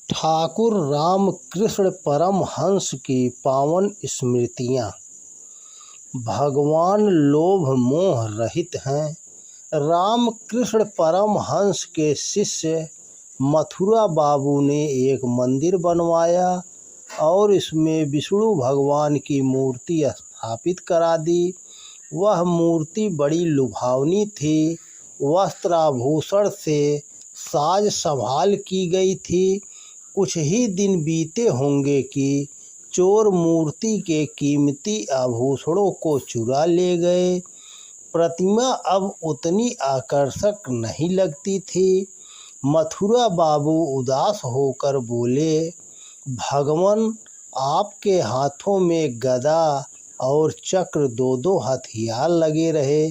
ठाकुर रामकृष्ण परमहंस की पावन स्मृतियाँ। भगवान लोभ मोह रहित हैं। रामकृष्ण परमहंस के शिष्य मथुरा बाबू ने एक मंदिर बनवाया और इसमें विष्णु भगवान की मूर्ति स्थापित करा दी। वह मूर्ति बड़ी लुभावनी थी। वस्त्राभूषण से साज संभाल की गई थी। कुछ ही दिन बीते होंगे कि चोर मूर्ति के कीमती आभूषणों को चुरा ले गए। प्रतिमा अब उतनी आकर्षक नहीं लगती थी। मथुरा बाबू उदास होकर बोले, भगवान, आपके हाथों में गदा और चक्र दो दो हथियार लगे रहे,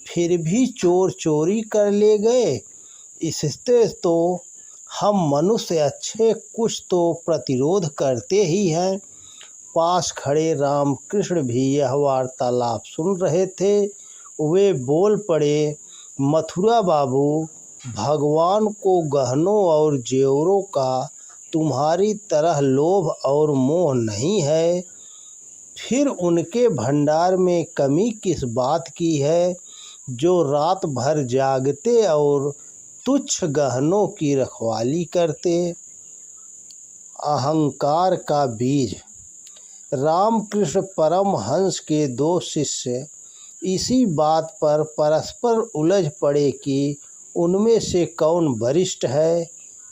फिर भी चोर चोरी कर ले गए। इससे तो हम मनुष्य अच्छे कुछ तो प्रतिरोध करते ही हैं। पास खड़े रामकृष्ण भी यह वार्तालाप सुन रहे थे। वे बोल पड़े, मथुरा बाबू, भगवान को गहनों और जेवरों का तुम्हारी तरह लोभ और मोह नहीं है। फिर उनके भंडार में कमी किस बात की है जो रात भर जागते और तुच्छ गहनों की रखवाली करते। अहंकार का बीज। रामकृष्ण परमहंस के दो शिष्य इसी बात पर परस्पर उलझ पड़े कि उनमें से कौन वरिष्ठ है।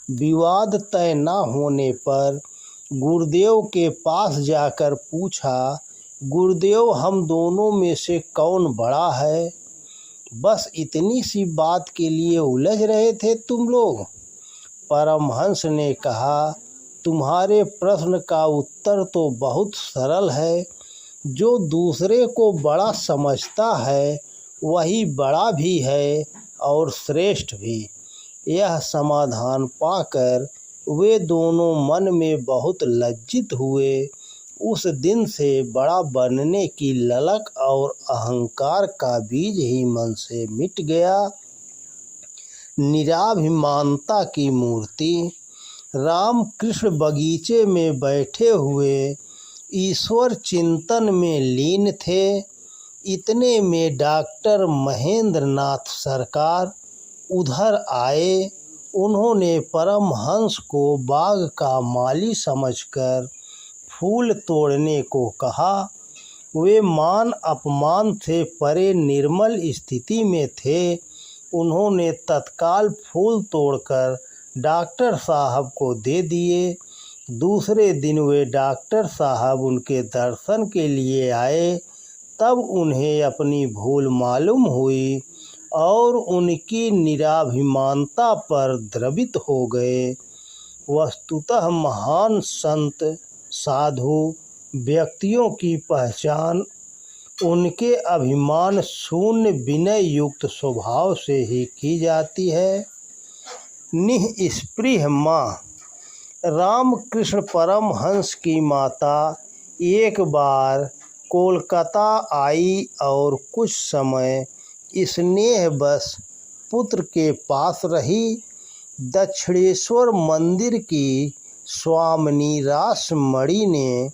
विवाद तय न होने पर गुरुदेव के पास जाकर पूछा, गुरुदेव, हम दोनों में से कौन बड़ा है? बस इतनी सी बात के लिए उलझ रहे थे तुम लोग? परमहंस ने कहा, तुम्हारे प्रश्न का उत्तर तो बहुत सरल है। जो दूसरे को बड़ा समझता है वही बड़ा भी है और श्रेष्ठ भी। यह समाधान पाकर वे दोनों मन में बहुत लज्जित हुए। उस दिन से बड़ा बनने की ललक और अहंकार का बीज ही मन से मिट गया। निराभिमानता की मूर्ति। रामकृष्ण बगीचे में बैठे हुए ईश्वर चिंतन में लीन थे। इतने में डॉक्टर महेंद्र नाथ सरकार उधर आए। उन्होंने परमहंस को बाग का माली समझकर फूल तोड़ने को कहा। वे मान अपमान से परे निर्मल स्थिति में थे। उन्होंने तत्काल फूल तोड़कर डॉक्टर साहब को दे दिए। दूसरे दिन वे डॉक्टर साहब उनके दर्शन के लिए आए। तब उन्हें अपनी भूल मालूम हुई और उनकी निराभिमानता पर द्रवित हो गए। वस्तुतः महान संत साधु व्यक्तियों की पहचान उनके अभिमान शून्य विनय युक्त स्वभाव से ही की जाती है। निःस्पृह माँ। रामकृष्ण परमहंस की माता एक बार कोलकाता आई और कुछ समय स्नेहवश पुत्र के पास रही। दक्षिणेश्वर मंदिर की स्वामिनी रासमणी ने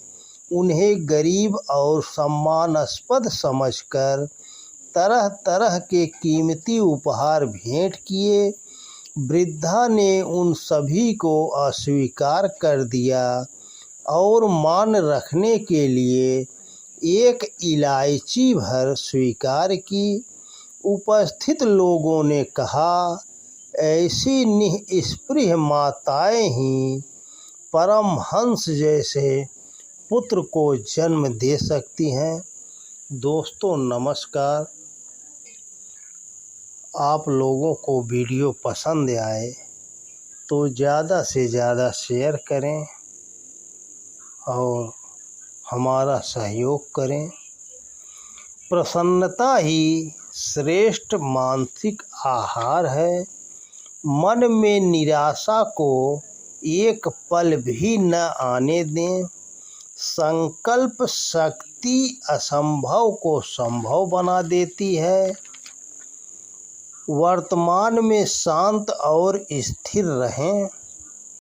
उन्हें गरीब और सम्मानास्पद समझकर तरह तरह के कीमती उपहार भेंट किए। वृद्धा ने उन सभी को अस्वीकार कर दिया और मान रखने के लिए एक इलायची भर स्वीकार की। उपस्थित लोगों ने कहा, ऐसी निःस्पृह माताएं ही परमहंस जैसे पुत्र को जन्म दे सकती हैं। दोस्तों नमस्कार। आप लोगों को वीडियो पसंद आए तो ज़्यादा से ज़्यादा शेयर करें और हमारा सहयोग करें। प्रसन्नता ही श्रेष्ठ मानसिक आहार है। मन में निराशा को एक पल भी न आने दें। संकल्प शक्ति असंभव को संभव बना देती है। वर्तमान में शांत और स्थिर रहें।